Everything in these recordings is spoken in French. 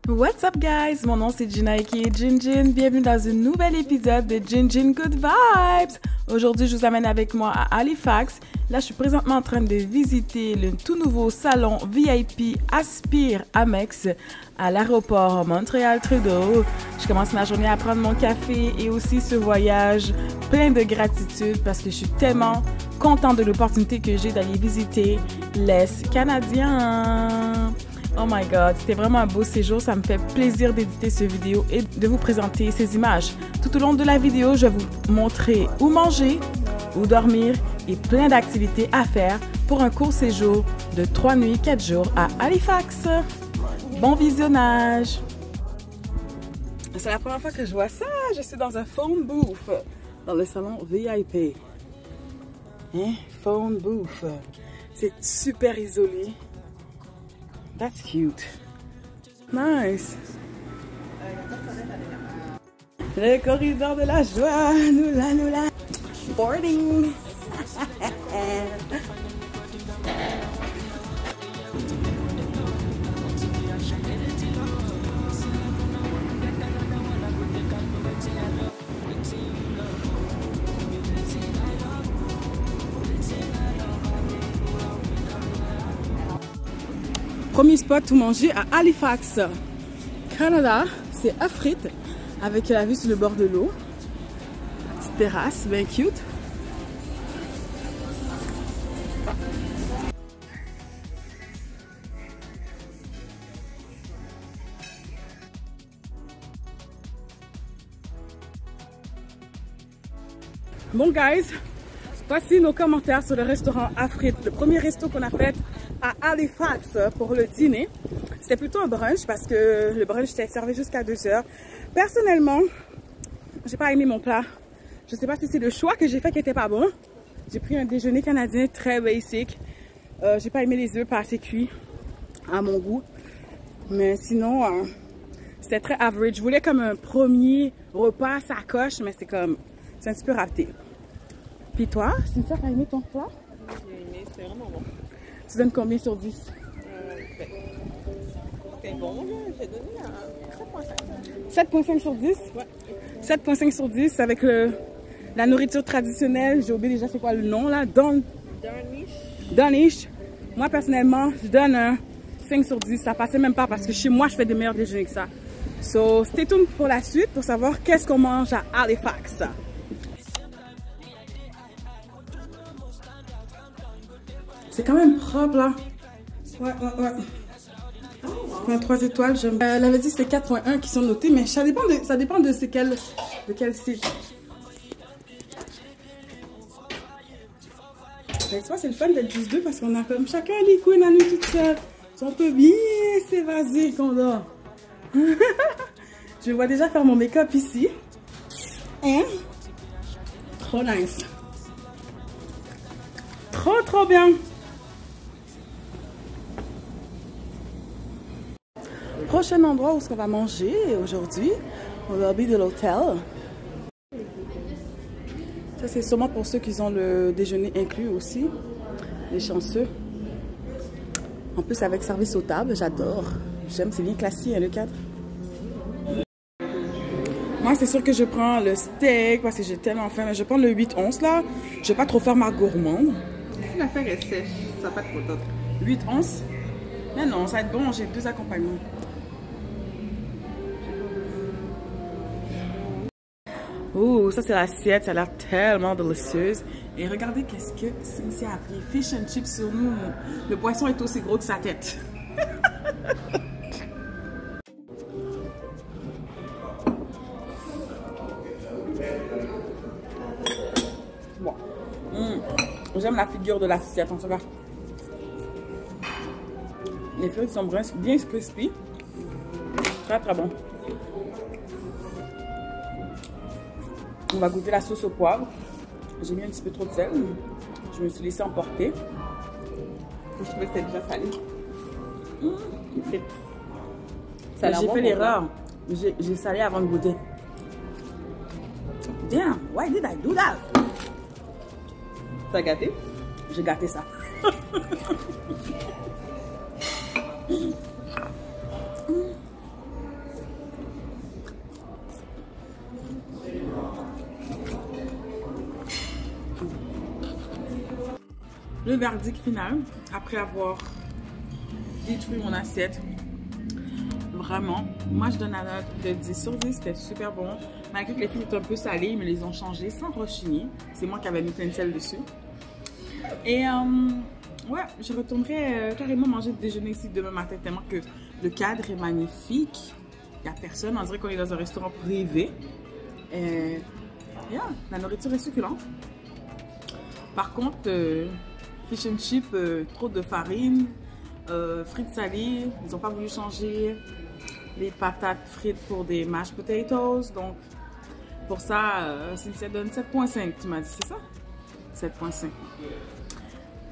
What's up guys, mon nom c'est Gina aka Gin Gin, bienvenue dans un nouvel épisode de Gin Gin Good Vibes. Aujourd'hui je vous amène avec moi à Halifax. Là je suis présentement en train de visiter le tout nouveau salon VIP Aspire Amex à l'aéroport Montréal-Trudeau. Je commence ma journée à prendre mon café et aussi ce voyage plein de gratitude parce que je suis tellement contente de l'opportunité que j'ai d'aller visiter l'Est canadien. Oh my god, c'était vraiment un beau séjour, ça me fait plaisir d'éditer cette vidéo et de vous présenter ces images. Tout au long de la vidéo, je vais vous montrer où manger, où dormir et plein d'activités à faire pour un court séjour de 3 nuits, 4 jours à Halifax. Bon visionnage! C'est la première fois que je vois ça, je suis dans un phone booth, dans le salon VIP. Hein? Phone booth, c'est super isolé. That's cute. Nice. Le corridor de la joie, nous là. Boarding. Premier spot où manger à Halifax, Canada, c'est à frites avec la vue sur le bord de l'eau. Petite terrasse, bien cute. Bon guys, voici nos commentaires sur le restaurant à frites. Le premier resto qu'on a fait à Halifax pour le dîner. C'était plutôt un brunch parce que le brunch était servi jusqu'à 2 h. Personnellement, j'ai pas aimé mon plat. Je sais pas si c'est le choix que j'ai fait qui était pas bon. J'ai pris un déjeuner canadien très basic. J'ai pas aimé les œufs pas assez cuits à mon goût. Mais sinon, c'était très average. Je voulais comme un premier repas, ça coche, mais c'est un petit peu raté. Puis toi, c'est ça, t'as aimé ton plat? J'ai aimé, c'était vraiment bon. Tu donnes combien sur 10? C'était bon, là. J'ai donné un 7.5. 7.5 sur 10? Ouais. 7.5 sur 10 avec la nourriture traditionnelle. J'ai oublié déjà c'est quoi le nom là? Danish. Moi personnellement, je donne un 5 sur 10. Ça passait même pas parce que chez moi, je fais des meilleurs déjeuners que ça. So, stay tuned pour la suite pour savoir qu'est-ce qu'on mange à Halifax. C'est quand même propre là. Ouais. 3 étoiles, j'aime. Elle avait dit que c'était 4.1 qui sont notés, mais ça dépend de quel site. Mais tu vois, c'est le fun d'être juste deux parce qu'on a comme chacun les queens à nous toutes seules. On peut bien s'évaser qu'on dort. Je vois déjà faire mon make-up ici. Hein? Trop nice. Trop bien. Prochain endroit où on va manger aujourd'hui, au lobby de l'hôtel. Ça c'est sûrement pour ceux qui ont le déjeuner inclus aussi, les chanceux. En plus avec service aux tables, j'adore. J'aime, c'est bien classique, hein, le cadre. Moi c'est sûr que je prends le steak parce que j'ai tellement faim, mais je prends le 8-11 là. Je vais pas trop faire ma gourmande. Si l'affaire est sèche, ça va pas être trop top. 8-11? Mais non, ça va être bon, j'ai 2 accompagnements. Ouh, ça c'est l'assiette, ça a l'air tellement délicieuse. Et regardez qu'est-ce que Cynthia a pris. Fish and chips sur nous. Le poisson est aussi gros que sa tête. Bon. J'aime la figure de l'assiette en tout cas. Les frites sont bien crispy. Très bon. On va goûter la sauce au poivre. J'ai mis un petit peu trop de sel. Je me suis laissée emporter. Je trouvais que c'était déjà salé. J'ai fait l'erreur. J'ai salé avant de goûter. Damn, why did I do that? T'as gâté? J'ai gâté ça. Le verdict final, après avoir détruit mon assiette, vraiment, moi je donne la note de 10 sur 10, c'était super bon. Malgré que les filles étaient un peu salées, ils me les ont changées sans rechigner. C'est moi qui avais mis plein de sel dessus. Et ouais, je retournerai carrément manger le déjeuner ici demain matin, tellement que le cadre est magnifique. Il n'y a personne, on dirait qu'on est dans un restaurant privé. Et yeah, la nourriture est succulente. Par contre, fish and chip, trop de farine, frites salées, ils n'ont pas voulu changer les patates frites pour des mashed potatoes. Donc, pour ça, Cynthia donne 7.5, tu m'as dit, c'est ça? 7.5.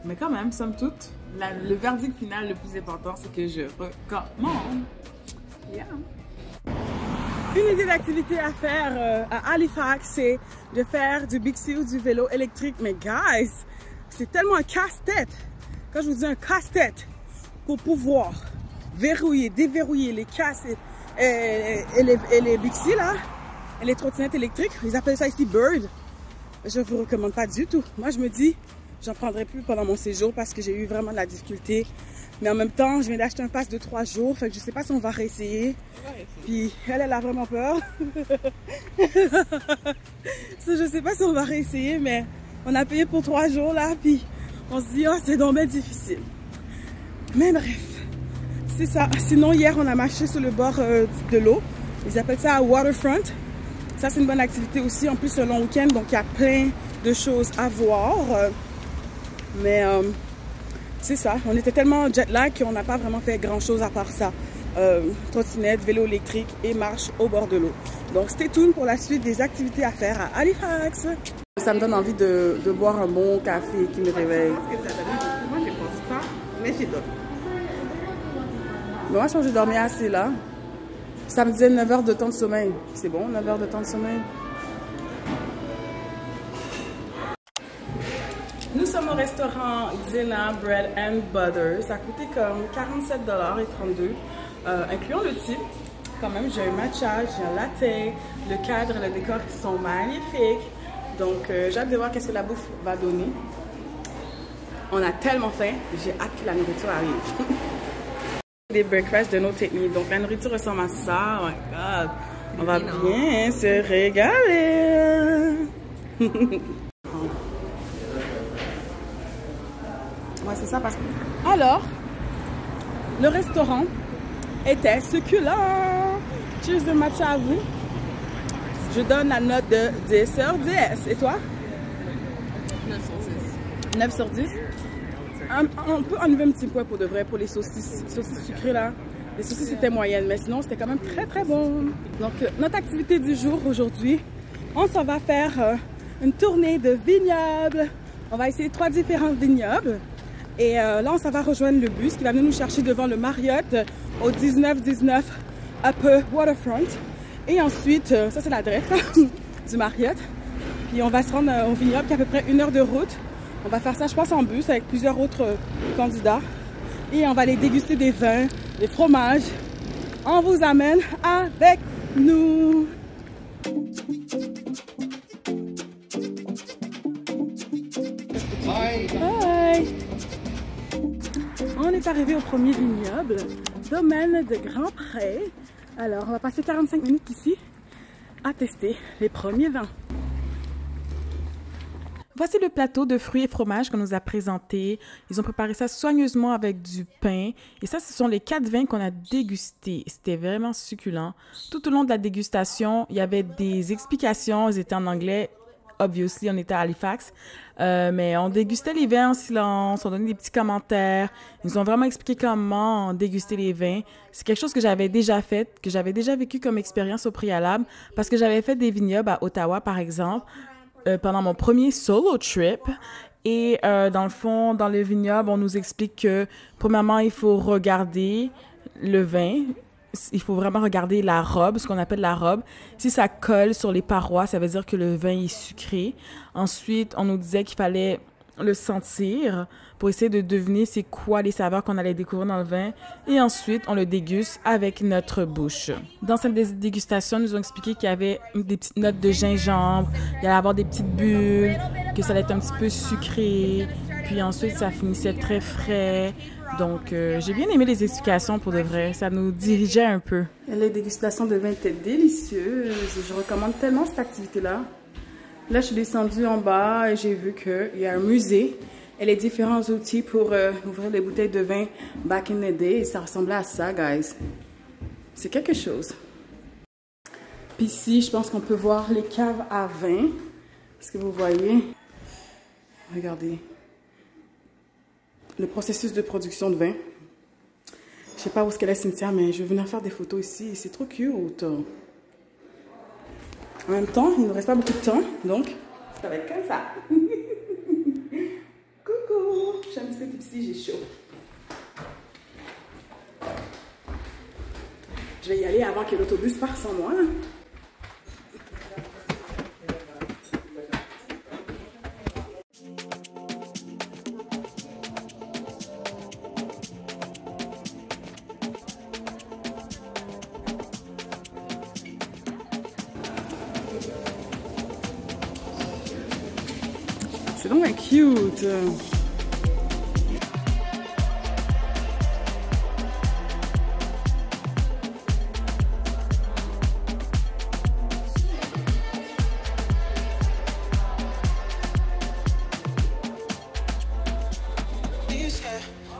Mais quand même, somme toute, le verdict final le plus important, c'est que je recommande. Yeah. Une idée d'activité à faire à Halifax, c'est de faire du Bixi ou du vélo électrique. Mais guys, c'est tellement un casse-tête. Quand je vous dis un casse-tête, pour pouvoir verrouiller, déverrouiller les casses et les Bixi là, et les trottinettes électriques, ils appellent ça ici Bird. Je ne vous recommande pas du tout. Moi, je me dis, j'en prendrai plus pendant mon séjour parce que j'ai eu vraiment de la difficulté. Mais en même temps, je viens d'acheter un pass de 3 jours, fait que je sais pas si on va réessayer. Puis elle a vraiment peur. Je sais pas si on va réessayer, mais on a payé pour 3 jours là, puis on se dit, oh, c'est donc bien difficile. Mais bref, c'est ça. Sinon, hier, on a marché sur le bord de l'eau. Ils appellent ça waterfront. Ça, c'est une bonne activité aussi. En plus, c'est un long week-end, donc il y a plein de choses à voir. Mais c'est ça. On était tellement jet lag qu'on n'a pas vraiment fait grand-chose à part ça. Trottinette, vélo électrique et marche au bord de l'eau. Donc, stay tuned pour la suite des activités à faire à Halifax. Ça me donne envie de boire un bon café qui me réveille. Moi, je pense pas, mais j'ai d'autres. Moi, je pense que j'ai dormi assez là. Ça me disait 9 heures de temps de sommeil. C'est bon, 9 heures de temps de sommeil? Nous sommes au restaurant Dina Bread and Butter. Ça a coûté comme 47,32 $, incluant le type. Quand même, j'ai un matcha, j'ai un latte, le cadre et le décor qui sont magnifiques. Donc, j'ai hâte de voir qu'est-ce que la bouffe va donner. On a tellement faim, j'ai hâte que la nourriture arrive. Des breakfasts de nos techniques. Donc, la nourriture ressemble à ça. Oh my God. On va bien se régaler. Ouais, c'est ça parce que... Alors, le restaurant était succulent. Cheers de matcha à vous. Je donne la note de 10 sur 10. Et toi? 9 sur 10. 9 sur 10? On peut enlever un petit point pour de vrai pour les saucisses sucrées là. Les saucisses étaient moyennes, mais sinon c'était quand même très très bon. Donc notre activité du jour aujourd'hui, on s'en va faire une tournée de vignobles. On va essayer 3 différents vignobles. Et là on s'en va rejoindre le bus qui va venir nous chercher devant le Marriott au 1919 Upper Waterfront. Et ensuite, ça c'est l'adresse du Marriott. Puis on va se rendre au vignoble qui est à peu près 1 heure de route. On va faire ça, je pense, en bus avec plusieurs autres candidats. Et on va aller déguster des vins, des fromages. On vous amène avec nous. Bye. Bye. On est arrivé au premier vignoble, domaine de Grand Pré. Alors, on va passer 45 minutes ici à tester les premiers vins. Voici le plateau de fruits et fromages qu'on nous a présenté. Ils ont préparé ça soigneusement avec du pain. Et ça, ce sont les 4 vins qu'on a dégustés. C'était vraiment succulent. Tout au long de la dégustation, il y avait des explications. Ils étaient en anglais. Obviously, on était à Halifax. Mais on dégustait les vins en silence. On donnait des petits commentaires. Ils nous ont vraiment expliqué comment déguster les vins. C'est quelque chose que j'avais déjà fait, que j'avais déjà vécu comme expérience au préalable. Parce que j'avais fait des vignobles à Ottawa, par exemple. Pendant mon premier solo trip. Et dans le fond, dans le vignoble, on nous explique que, premièrement, il faut regarder le vin. Il faut vraiment regarder la robe, ce qu'on appelle la robe. Si ça colle sur les parois, ça veut dire que le vin est sucré. Ensuite, on nous disait qu'il fallait le sentir pour essayer de deviner c'est quoi les saveurs qu'on allait découvrir dans le vin. Et ensuite, on le déguste avec notre bouche. Dans cette dégustation, ils nous ont expliqué qu'il y avait des petites notes de gingembre, il y allait avoir des petites bulles, que ça allait être un petit peu sucré. Puis ensuite, ça finissait très frais. Donc, j'ai bien aimé les explications pour de vrai. Ça nous dirigeait un peu. Les dégustations de vin étaient délicieuses. Je recommande tellement cette activité-là. Là, je suis descendue en bas et j'ai vu qu'il y a un musée et les différents outils pour ouvrir les bouteilles de vin back in the day. Et ça ressemblait à ça, guys. C'est quelque chose. Puis ici, je pense qu'on peut voir les caves à vin. Est-ce que vous voyez? Regardez. Le processus de production de vin. Je sais pas où est-ce qu'elle est, Cynthia, mais je vais venir faire des photos ici. C'est trop cute. En même temps, il ne nous reste pas beaucoup de temps, donc ça va être comme ça. Coucou! Je suis un petit peu tipsy, j'ai chaud. Je vais y aller avant que l'autobus parte sans moi. C'est donc cute.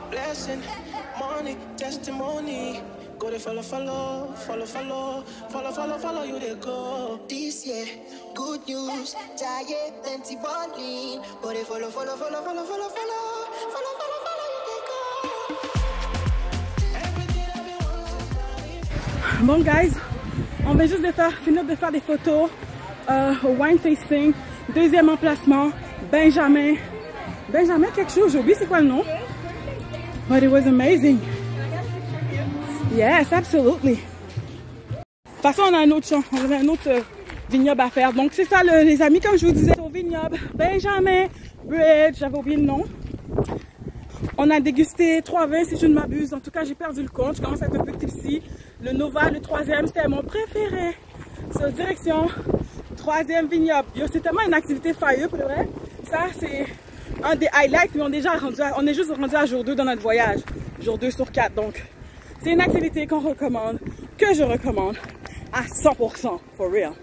Blessing, money, testimony. Go to follow, you they go. This year, good news, giant, plenty balling. Go to follow, you they go. Bon, guys, on vient juste finir de faire des photos au wine tasting. Deuxième emplacement, Benjamin quelque chose, j'ai oublié c'est quoi le nom. But it was amazing. Yes, absolutely. De toute façon, on a un autre champ, on avait un autre vignoble à faire. Donc c'est ça, les amis, comme je vous disais, au vignoble Benjamin Bridge, j'avais oublié le nom. On a dégusté 3 vins, si je ne m'abuse. En tout cas, j'ai perdu le compte, je commence à être un peu tipsy. Le Nova, le 3e, c'était mon préféré. C'est direction 3e vignoble. C'est tellement une activité fire, pour le vrai. Ça, c'est un des highlights, mais on est juste rendu à jour 2 dans notre voyage. Jour 2 sur 4, donc c'est une activité qu'on recommande, que je recommande à 100%, for real.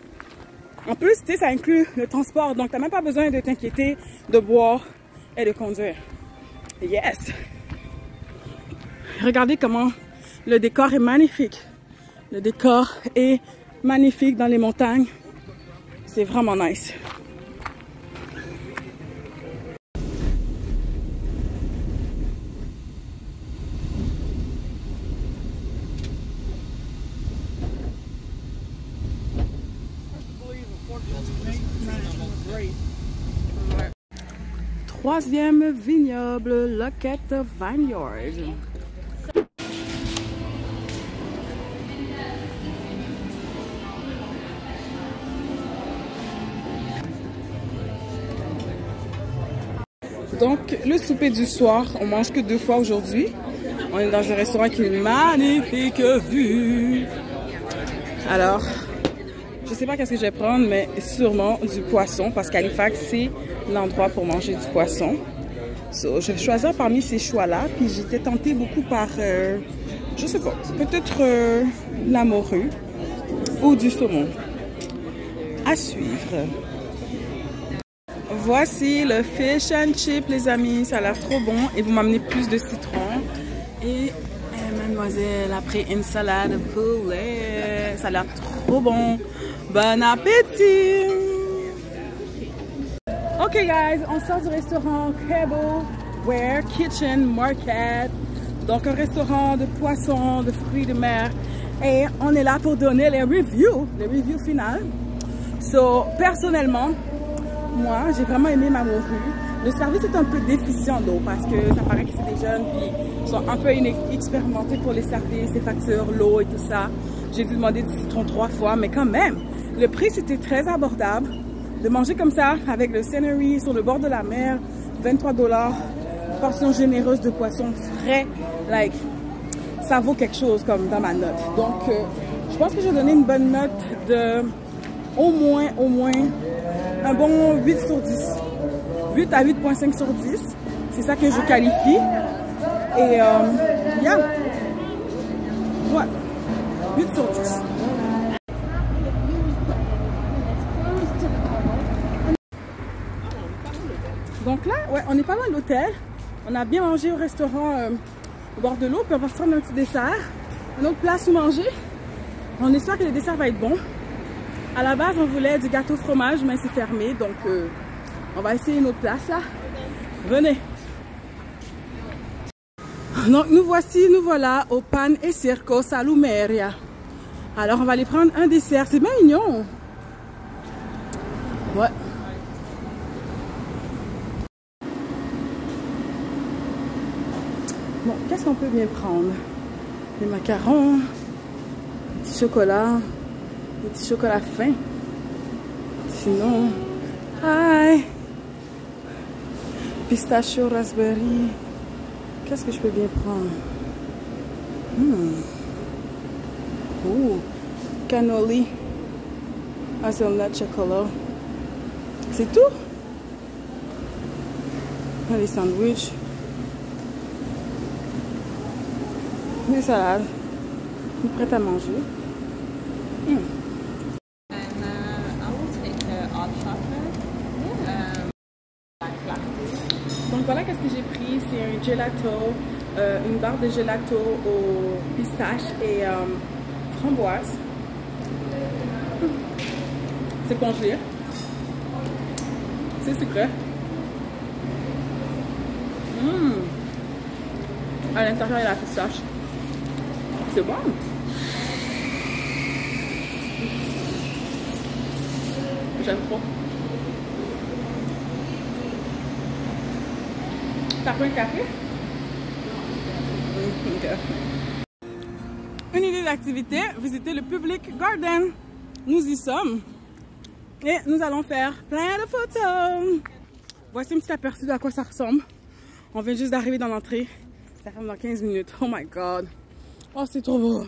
En plus, tu sais, ça inclut le transport, donc t'as même pas besoin de t'inquiéter de boire et de conduire. Yes! Regardez comment le décor est magnifique. Le décor est magnifique dans les montagnes. C'est vraiment nice. Troisième vignoble, Lockett Vineyard. Donc, le souper du soir, on mange que 2 fois aujourd'hui. On est dans un restaurant qui est une magnifique vue. Alors, je sais pas qu'est-ce que je vais prendre, mais sûrement du poisson, parce qu'Halifax, c'est l'endroit pour manger du poisson. So, je vais choisir parmi ces choix-là, puis j'étais tentée beaucoup par, je sais pas, peut-être la morue ou du saumon. À suivre. Voici le fish and chip, les amis. Ça a l'air trop bon. Et vous m'amenez plus de citron. Et mademoiselle a pris une salade de poulet. Ça a l'air trop bon. Bon appétit! Ok, guys, on sort du restaurant Kebleware Kitchen Market. Donc, un restaurant de poissons, de fruits de mer. Et on est là pour donner les reviews finales. So, personnellement, moi, j'ai vraiment aimé ma morue. Le service est un peu déficient d'eau parce que ça paraît que c'est des jeunes qui sont un peu inexpérimentés pour les services, les factures, l'eau et tout ça. J'ai dû demander du citron 3 fois, mais quand même, le prix c'était très abordable. De manger comme ça, avec le scenery sur le bord de la mer, $23. Portion généreuse de poisson frais. Like, ça vaut quelque chose comme dans ma note. Donc, je pense que je vais donner une bonne note de au moins un bon 8 sur 10. 8 à 8.5 sur 10. C'est ça que je qualifie. Et, yeah. Ouais. 8 sur 10. Donc là, ouais, on est pas loin de l'hôtel. On a bien mangé au restaurant au bord de l'eau. Puis on va se prendre un petit dessert. Une autre place où manger. On espère que le dessert va être bon. À la base, on voulait du gâteau fromage, mais c'est fermé. Donc, on va essayer une autre place là. Venez. Donc, nous voilà au Pan e Circo Salumeria. Alors, on va aller prendre un dessert. C'est bien mignon. Ouais. Bon, qu'est-ce qu'on peut bien prendre? Des macarons, des petits chocolats, des petits chocolats fins. Sinon, hi! Pistachio, raspberry. Qu'est-ce que je peux bien prendre? Cannoli, hazelnut chocolat. C'est tout? Les sandwichs. Des salades. Prête à manger. And I will take the hot chocolate. Black latte. Donc voilà qu'est-ce que j'ai pris. C'est un gelato, une barre de gelato au pistache et framboise. C'est congelé. C'est sucré. À l'intérieur, il y a la pistache. C'est bon. J'aime trop. T'as pris un café? Une idée d'activité, visiter le Public Garden. Nous y sommes. Et nous allons faire plein de photos. Voici un petit aperçu de à quoi ça ressemble. On vient juste d'arriver dans l'entrée. Ça ferme dans 15 minutes. Oh my god. Oh, c'est trop beau.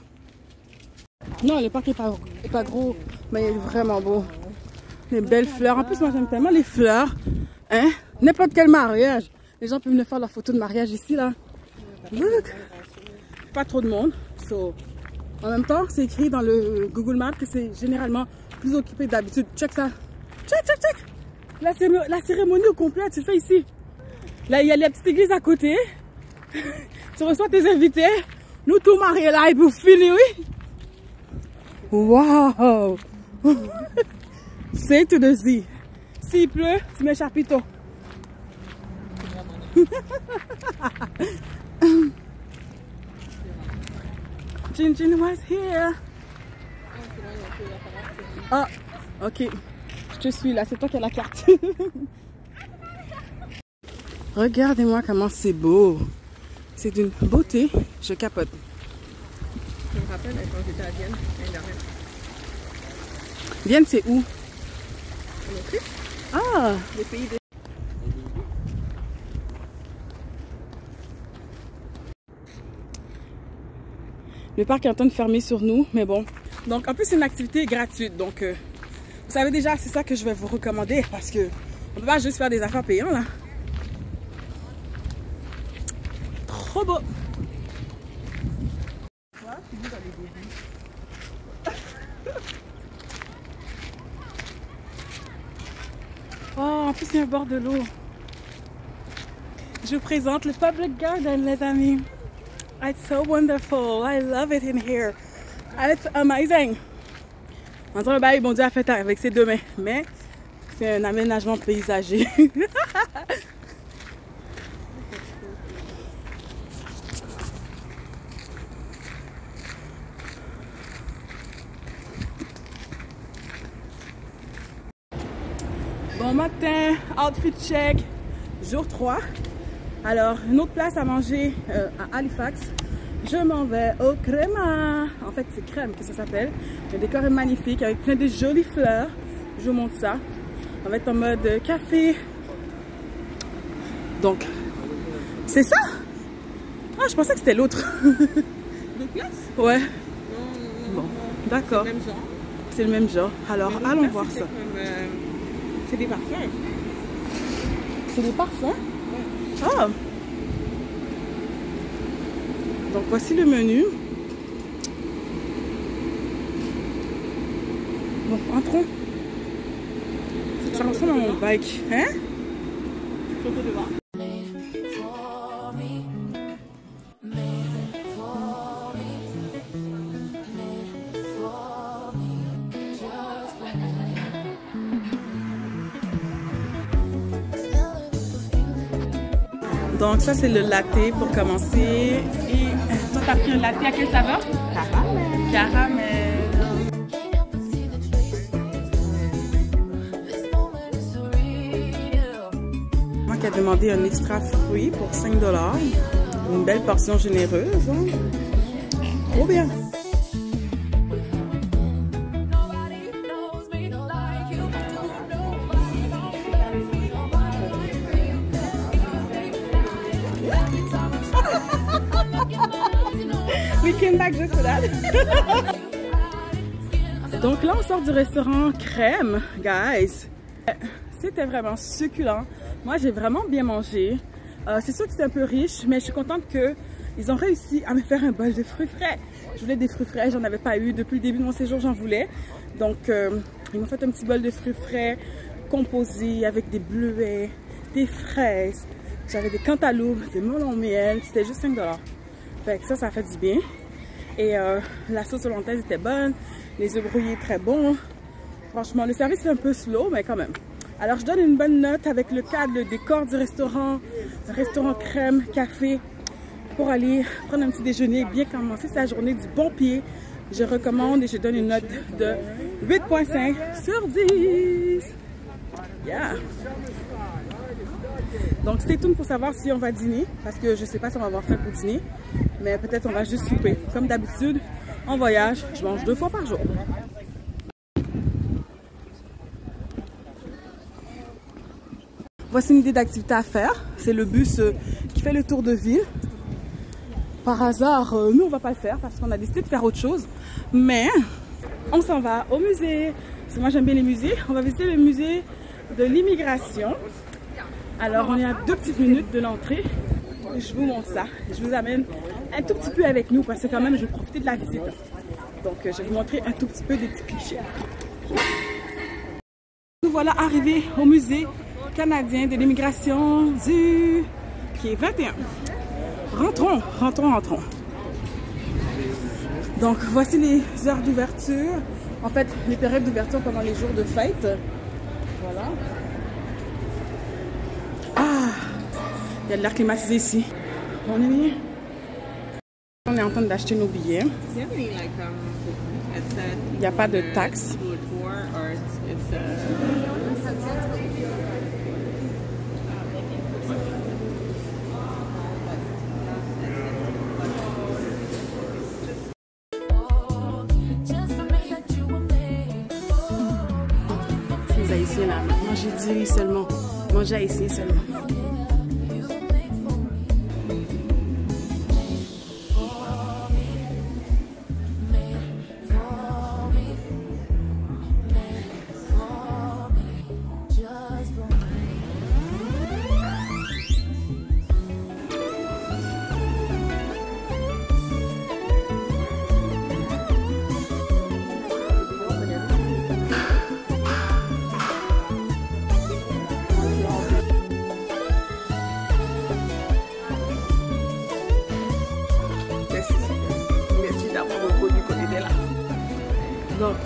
Non, le parc est pas gros, mais il est vraiment beau. Les belles fleurs. En plus, moi, j'aime tellement les fleurs. Hein? N'importe quel mariage. Les gens peuvent venir faire leur photo de mariage ici, là. Look. Pas trop de monde. So, en même temps, c'est écrit dans le Google Maps que c'est généralement plus occupé d'habitude. Check ça. Check. La cérémonie au complet, tu le fais ici. Là, il y a la petite église à côté. Tu reçois tes invités. Nous tous mariés là et pour finir, oui. Wow. C'est to the Z. S'il pleut, tu mets chapiteau. Jinjin was here. Ah, ok. Je te suis là, c'est toi qui as la carte. Regardez-moi comment c'est beau. C'est d'une beauté, je capote. Je me rappelle quand j'étais à Vienne l'année dernière. Vienne, c'est où? En Autriche, Ah, les pays de... le parc est en train de fermer sur nous, mais bon. Donc, en plus, c'est une activité gratuite. Donc, vous savez déjà, c'est ça que je vais vous recommander parce que on peut pas juste faire des affaires payantes, là. Trop beau. Oh, en plus, il y a un bord de l'eau. Je vous présente le Public Garden, les amis. It's so wonderful. I love it in here. It's amazing. On dirait un bail, bon Dieu a fait avec ses deux mains. Mais c'est un aménagement paysager. Bon matin, outfit check, jour 3. Alors, une autre place à manger à Halifax. Je m'en vais au Crema. En fait, c'est crème que ça s'appelle. Le décor est magnifique avec plein de jolies fleurs. Je vous montre ça. On va être en mode café, Donc, c'est ça? Ah, je pensais que c'était l'autre. Deux places? Ouais. Non, Bon, d'accord. même genre. C'est le même genre. Alors, Mais allons là, voir c'était ça. comme, c'est des parfums. C'est des parfums? Ah! Donc, voici le menu. Bon, entrons. Ça ressemble à mon bike. Hein? Photo devant. Donc, ça, c'est le latte pour commencer. Et toi, t'as pris un latte à quelle saveur? Caramel. Caramel. Moi qui ai demandé un extra fruit pour 5 $. Une belle portion généreuse. Hein? Trop bien. We came back just for that. Donc là, on sort du restaurant Crème, guys. C'était vraiment succulent. Moi, j'ai vraiment bien mangé. C'est sûr que c'est un peu riche, mais je suis contente qu'ils ont réussi à me faire un bol de fruits frais. Je voulais des fruits frais, j'en avais pas eu. Depuis le début de mon séjour, j'en voulais. Donc, ils m'ont fait un petit bol de fruits frais composé avec des bleuets, des fraises. J'avais des cantaloupes, des melons miel. C'était juste 5 $. Fait que ça fait du bien. Et la sauce hollandaise était bonne. Les œufs brouillés très bons. Franchement, le service est un peu slow, mais quand même. Alors, je donne une bonne note avec le cadre, le décor du restaurant. Restaurant Crème, café. Pour aller prendre un petit déjeuner, bien commencer sa journée du bon pied. Je recommande et je donne une note de 8.5 sur 10. Yeah! Donc, stay tuned pour savoir si on va dîner. Parce que je sais pas si on va avoir faim pour dîner. Mais peut-être on va juste souper. Comme d'habitude, en voyage, je mange 2 fois par jour. Voici une idée d'activité à faire. C'est le bus qui fait le tour de ville. Par hasard, nous, on va pas le faire parce qu'on a décidé de faire autre chose. Mais on s'en va au musée. Parce que moi, j'aime bien les musées. On va visiter le musée de l'immigration. Alors, on est à 2 petites minutes de l'entrée. Je vous montre ça. Je vous amène un tout petit peu avec nous parce que quand même, je vais profiter de la visite. Donc, je vais vous montrer un tout petit peu des petits clichés. Nous voilà arrivés au musée canadien de l'immigration du pied 21. Rentrons, rentrons, rentrons. Donc, voici les heures d'ouverture. En fait, les périodes d'ouverture pendant les jours de fête. Voilà. Ah, il y a de l'air climatisé ici. On est bien. On est en train d'acheter nos billets. Il n'y a pas de taxe. Les Haïtiens là, manger du riz seulement. Manger haïtien seulement. Donc,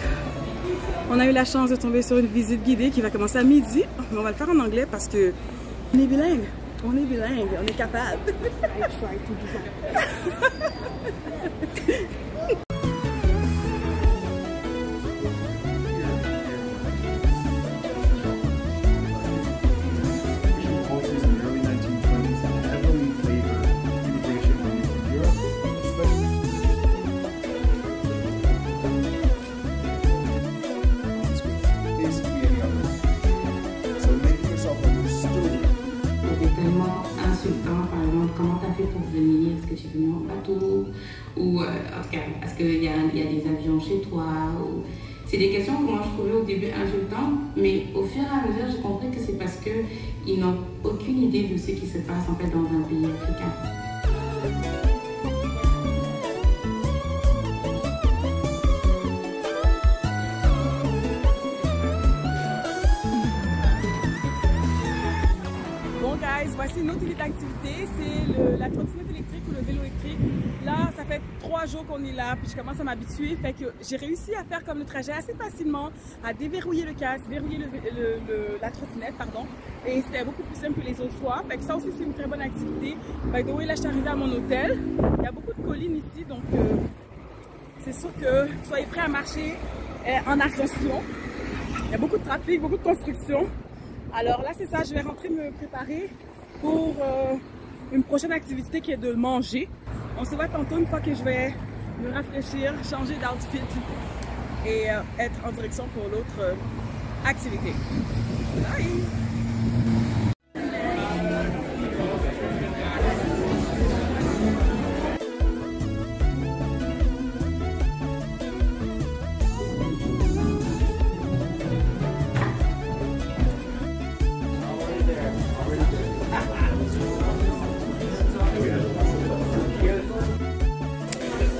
on a eu la chance de tomber sur une visite guidée qui va commencer à midi. Mais on va le faire en anglais parce que on est bilingue. On est bilingue, on est capable. en tout cas, est-ce qu'il y a des avions chez toi ou... C'est des questions que moi je trouvais au début insultantes, mais au fur et à mesure, j'ai compris que c'est parce qu'ils n'ont aucune idée de ce qui se passe en fait dans un pays africain. Voici une autre idée d'activité, c'est la trottinette électrique ou le vélo électrique. Là, ça fait 3 jours qu'on est là, puis je commence à m'habituer. Fait que j'ai réussi à faire comme le trajet assez facilement, à déverrouiller le casque, verrouiller la trottinette, pardon. Et c'était beaucoup plus simple que les autres fois. Fait que ça aussi, c'est une très bonne activité. By the way, là, je suis arrivée à mon hôtel. Il y a beaucoup de collines ici, donc c'est sûr que soyez prêts à marcher en ascension. Il y a beaucoup de trafic, beaucoup de construction. Alors là, c'est ça, je vais rentrer me préparer pour une prochaine activité qui est de manger. On se voit tantôt une fois que je vais me rafraîchir, changer d'outfit et être en direction pour l'autre activité. Bye!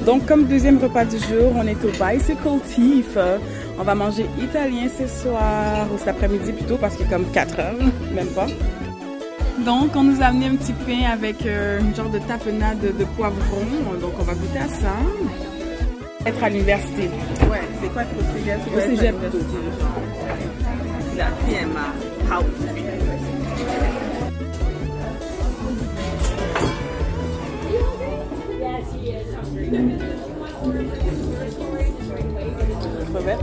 Donc, comme deuxième repas du jour, on est au Bicycle Thief. On va manger italien ce soir, ou cet après-midi plutôt, parce qu'il est comme 4 heures, même pas. Donc, on nous a amené un petit pain avec une genre de tapenade de poivron. Donc, on va goûter à ça. Être à l'université. Ouais, c'est quoi trop cégep? Au cégep. La PMA House. Crevette.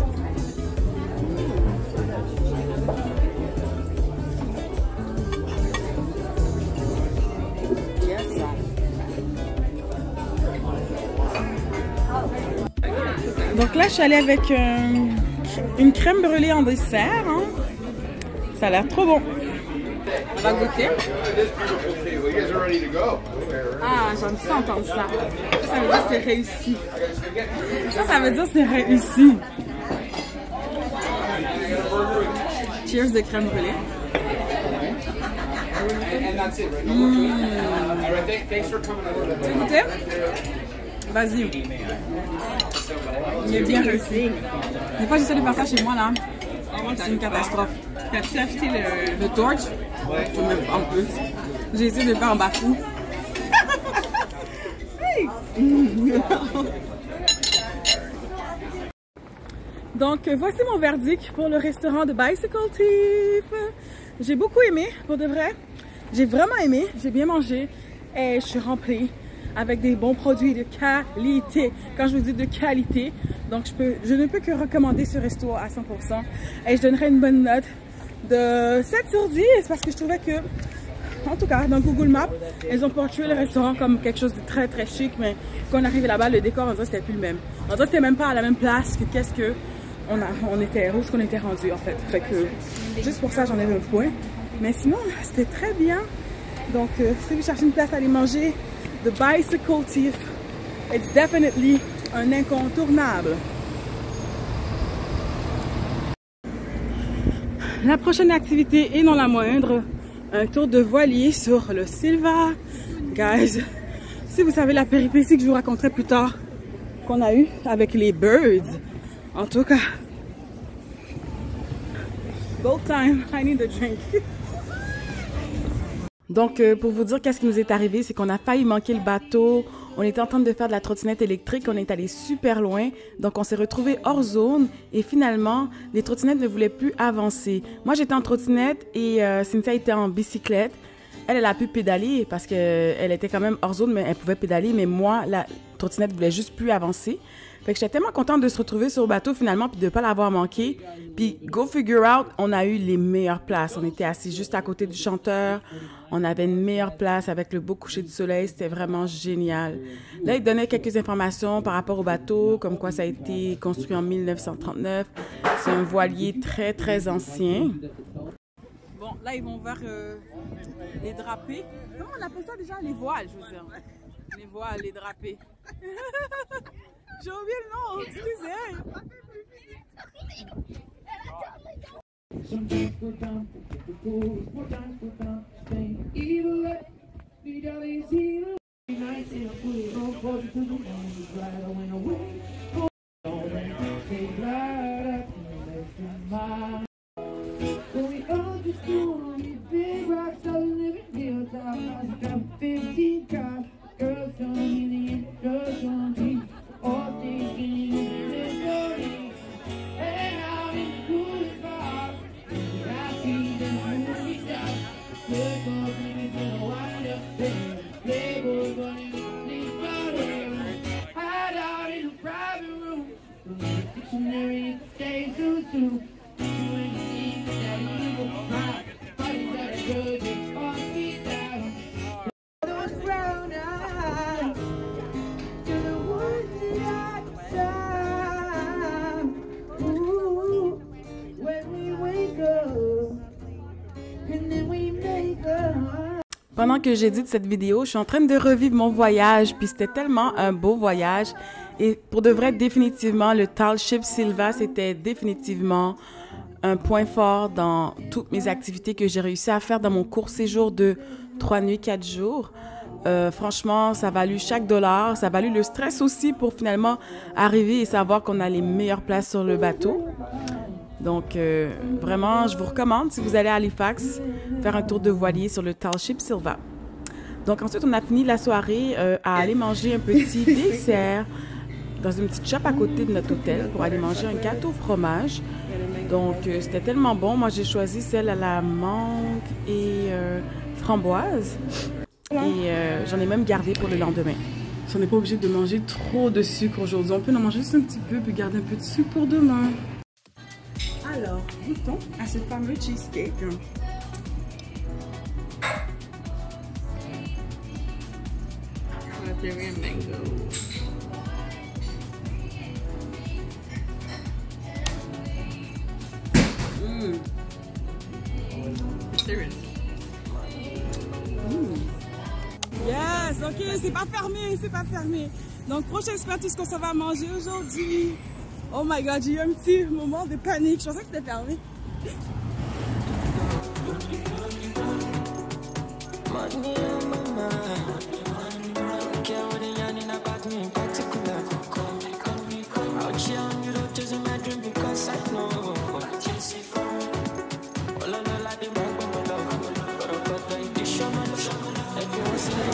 Yes. Donc là, je suis allée avec une crème brûlée en dessert. Hein. Ça a l'air trop bon. On va goûter. Ah, j'aime ça entendre ça. Ça veut dire que c'est réussi. Ça veut dire que c'est réussi. Cheers de crème brûlée. Tu veux goûter? Vas-y. Il est bien réussi. Des fois, j'essaie de faire ça chez moi, là. C'est une catastrophe. T'as-tu acheté le torch? Même pas en plus. J'ai essayé de le faire en bafou. Donc, voici mon verdict pour le restaurant de Bicycle Thief. J'ai beaucoup aimé, pour de vrai. J'ai vraiment aimé, j'ai bien mangé et je suis remplie avec des bons produits de qualité. Quand je vous dis de qualité, donc je ne peux que recommander ce resto à 100%. Et je donnerais une bonne note de 7 sur 10 parce que je trouvais que, en tout cas, dans Google Maps, ils ont porté le restaurant comme quelque chose de très très chic, mais quand on arrivait là-bas, le décor, on dirait que c'était plus le même. On dirait que c'était même pas à la même place que qu'est-ce que on était, où est-ce qu'on était rendu en fait. Fait que, juste pour ça, j'en avais un point. Mais sinon, c'était très bien. Donc, si vous cherchez une place à aller manger, The Bicycle Thief, it's definitely un incontournable. La prochaine activité, et non la moindre, un tour de voilier sur le Silva. Guys, si vous savez la péripétie que je vous raconterai plus tard, qu'on a eu avec les birds, en tout cas, go time, I need a drink. Donc, pour vous dire qu'est-ce qui nous est arrivé, c'est qu'on a failli manquer le bateau. On était en train de faire de la trottinette électrique, on est allé super loin. Donc, on s'est retrouvé hors zone et finalement, les trottinettes ne voulaient plus avancer. Moi, j'étais en trottinette et Cynthia était en bicyclette. Elle a pu pédaler parce qu'elle était quand même hors zone, mais elle pouvait pédaler. Mais moi, la trottinette voulait juste plus avancer. Fait que j'étais tellement contente de se retrouver sur le bateau finalement puis de ne pas l'avoir manqué. Puis go figure out, on a eu les meilleures places. On était assis juste à côté du chanteur. On avait une meilleure place avec le beau coucher du soleil. C'était vraiment génial. Là, il donnait quelques informations par rapport au bateau, comme quoi ça a été construit en 1939. C'est un voilier très, très ancien. Bon, là, ils vont voir les drapés. Comment on appelle ça déjà? Les voiles, je veux dire. Les voiles, les drapés. J'ai oublié le nom, excusez. Sometimes we're down, the cool, more times we're down, staying evil, be jolly, evil. Nights in a fully roll, closer to the moon, just right, I went away. All that they right up in the left of mine. But we all just do these big rocks, so living here, I got 15 cars, girls don't need it, girls don't need all things in the story. And out in the coolest bar. Pendant que j'édite cette vidéo, je suis en train de revivre mon voyage, puis c'était tellement un beau voyage. Et pour de vrai, définitivement, le Tall Ship Silva, c'était définitivement un point fort dans toutes mes activités que j'ai réussi à faire dans mon court séjour de 3 nuits, 4 jours. Franchement, ça a valu chaque dollar, ça a valu le stress aussi pour finalement arriver et savoir qu'on a les meilleures places sur le bateau. Donc, vraiment, je vous recommande, si vous allez à Halifax, faire un tour de voilier sur le Tall Ship Silva. Donc, ensuite, on a fini la soirée à aller manger un petit dessert dans une petite shop à côté de notre hôtel pour aller manger un gâteau au fromage. Donc, c'était tellement bon. Moi, j'ai choisi celle à la mangue et framboise. Et j'en ai même gardé pour le lendemain. On n'est pas obligé de manger trop de sucre aujourd'hui. On peut en manger juste un petit peu puis garder un peu de sucre pour demain. Alors, goûtons à ce fameux cheesecake. Strawberry and mango. Serious. Yes, ok, c'est pas fermé, c'est pas fermé. Donc, prochain spot, tout ce qu'on va manger aujourd'hui. Oh my god, j'ai eu un petit moment de panique. Je pensais que c'était fermé.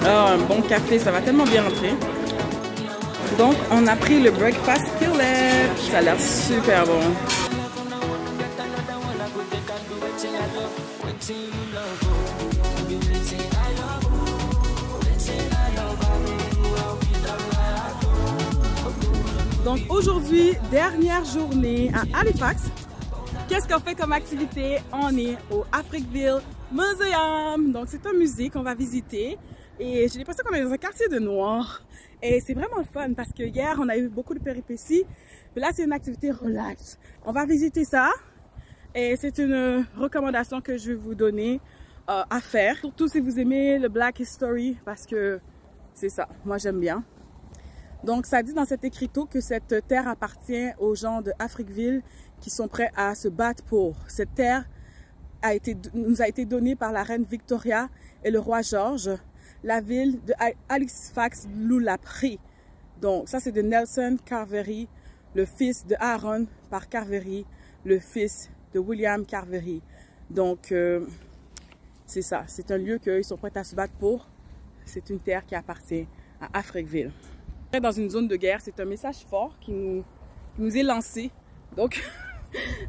Oh, un bon café, ça va tellement bien rentrer. Donc, on a pris le breakfast skillet. Ça a l'air super bon. Donc, aujourd'hui, dernière journée à Halifax. Qu'est-ce qu'on fait comme activité? On est au Africville Museum. Donc, c'est un musée qu'on va visiter. Et j'ai l'impression qu'on est dans un quartier de noirs. Et c'est vraiment le fun parce que hier, on a eu beaucoup de péripéties. Mais là, c'est une activité relax. On va visiter ça. Et c'est une recommandation que je vais vous donner à faire. Surtout si vous aimez le Black History parce que c'est ça. Moi, j'aime bien. Donc, ça dit dans cet écriteau que cette terre appartient aux gens de Africville qui sont prêts à se battre pour. Cette terre nous a été donnée par la reine Victoria et le roi George. La ville de Halifax nous l'a pris. Donc, ça, c'est de Nelson Carvery, le fils de Aaron par Carvery, le fils de William Carvery. Donc, c'est ça. C'est un lieu qu'ils sont prêts à se battre pour. C'est une terre qui appartient à Africville. Dans une zone de guerre, c'est un message fort qui nous est lancé. Donc,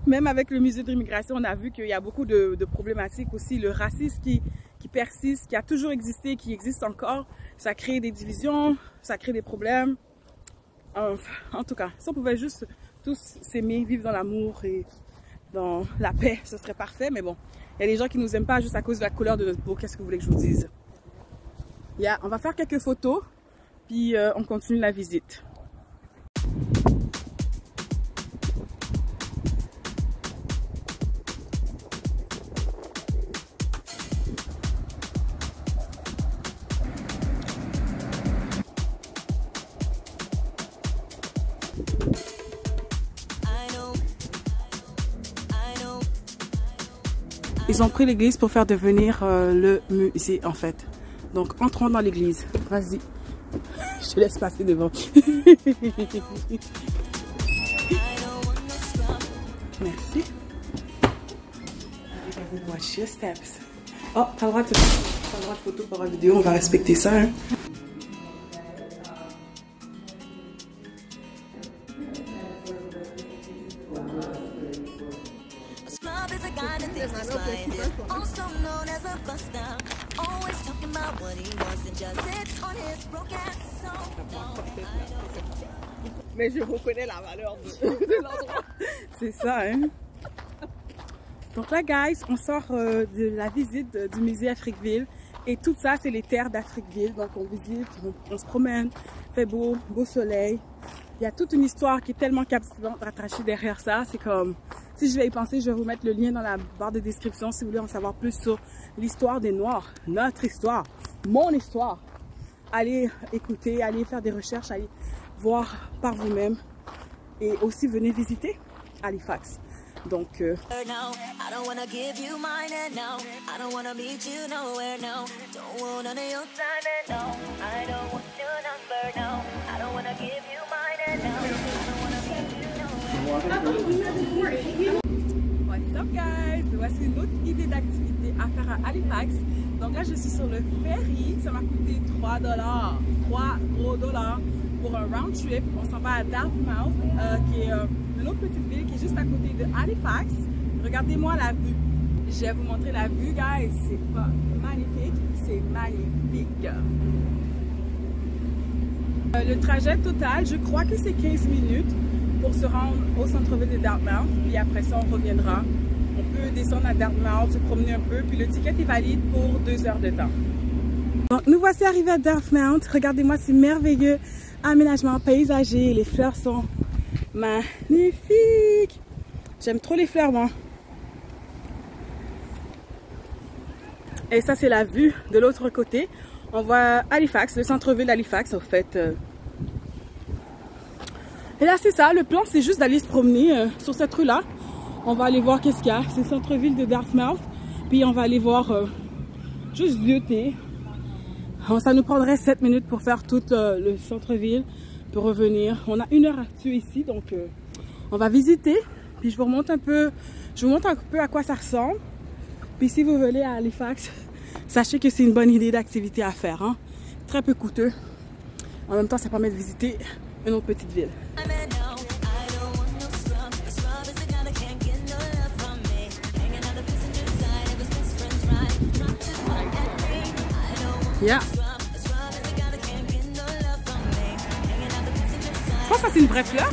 même avec le musée de l'immigration, on a vu qu'il y a beaucoup de problématiques aussi. Le racisme qui persiste, qui a toujours existé, qui existe encore, ça crée des divisions, ça crée des problèmes. En tout cas, si on pouvait juste tous s'aimer, vivre dans l'amour et dans la paix, ce serait parfait. Mais bon, il y a des gens qui nous aiment pas juste à cause de la couleur de notre peau. Qu'est-ce que vous voulez que je vous dise? On va faire quelques photos, puis on continue la visite. Ils ont pris l'église pour faire devenir le musée en fait. Donc entrons dans l'église. Vas-y. Je te laisse passer devant. Merci. Watch your steps. Oh, t'as le droit de photo pour la vidéo, on va respecter ça. Hein. Mais je reconnais la valeur de l'endroit. C'est ça, hein? Donc là, guys, on sort de la visite du musée Afriqueville. Et tout ça, c'est les terres d'Afriqueville. Donc on visite, on se promène, fait beau soleil. Il y a toute une histoire qui est tellement captivante rattachée derrière ça. C'est comme, si je vais y penser, je vais vous mettre le lien dans la barre de description si vous voulez en savoir plus sur l'histoire des Noirs. Notre histoire, mon histoire. Allez écouter, allez faire des recherches, allez voir par vous-même. Et aussi, venez visiter Halifax. Donc, what's up guys? Voici une autre idée d'activité à faire à Halifax. Donc là, je suis sur le ferry. Ça m'a coûté 3 $. 3 gros dollars pour un round trip. On s'en va à Dartmouth, qui est une autre petite ville qui est juste à côté de Halifax. Regardez-moi la vue. Je vais vous montrer la vue, guys. C'est pas magnifique, c'est magnifique. Le trajet total, je crois que c'est 15 minutes pour se rendre au centre-ville de Dartmouth. Puis après ça, on reviendra. On peut descendre à Dartmouth, se promener un peu. Puis le ticket est valide pour 2 heures de temps. Donc, nous voici arrivés à Dartmouth. Regardez-moi ces merveilleux aménagements paysagers. Les fleurs sont magnifiques. J'aime trop les fleurs, moi. Et ça, c'est la vue de l'autre côté. On voit Halifax, le centre-ville d'Halifax, en fait. Et là, c'est ça. Le plan, c'est juste d'aller se promener sur cette rue-là. On va aller voir qu'est-ce qu'il y a. C'est le centre-ville de Dartmouth. Puis, on va aller voir juste zioter. Ça nous prendrait 7 minutes pour faire tout le centre-ville, pour revenir. On a 1 heure à tuer ici, donc on va visiter. Puis je vous montre un peu à quoi ça ressemble. Puis si vous venez à Halifax, sachez que c'est une bonne idée d'activité à faire. Hein? Très peu coûteux. En même temps, ça permet de visiter une autre petite ville. Yeah. Je pense que ça c'est une vraie fleur.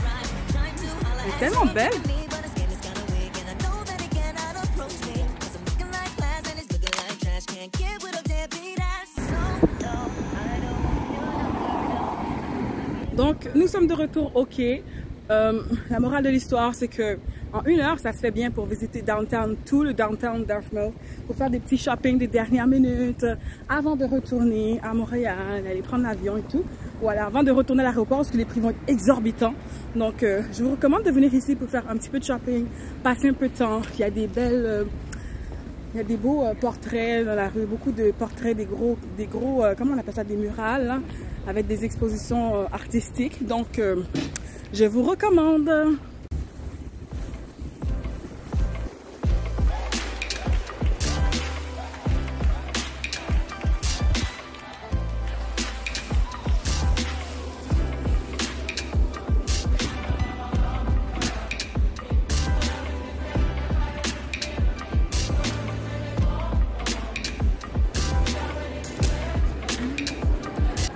Elle est tellement belle. Donc nous sommes de retour au quai. La morale de l'histoire, c'est que en 1 heure, ça se fait bien pour visiter downtown, tout le downtown Dartmouth, pour faire des petits shopping des dernières minutes, avant de retourner à Montréal, aller prendre l'avion et tout, ou alors avant de retourner à l'aéroport, parce que les prix vont être exorbitants. Donc, je vous recommande de venir ici pour faire un petit peu de shopping, passer un peu de temps. Il y a des belles, il y a des beaux portraits dans la rue, beaucoup de portraits, des gros, comment on appelle ça, des murales, là, avec des expositions artistiques. Donc, je vous recommande.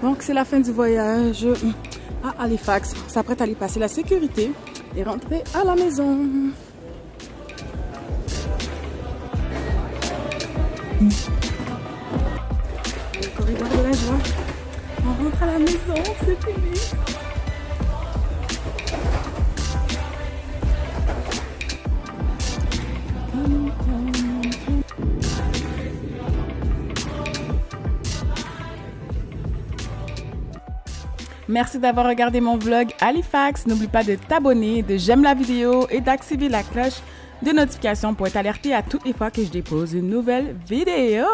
Donc c'est la fin du voyage à Halifax. On s'apprête à aller passer la sécurité et rentrer à la maison. Le corridor de la joie. On rentre à la maison, c'est fini. Merci d'avoir regardé mon vlog Halifax. N'oublie pas de t'abonner, de j'aime la vidéo et d'activer la cloche de notifications pour être alerté à toutes les fois que je dépose une nouvelle vidéo.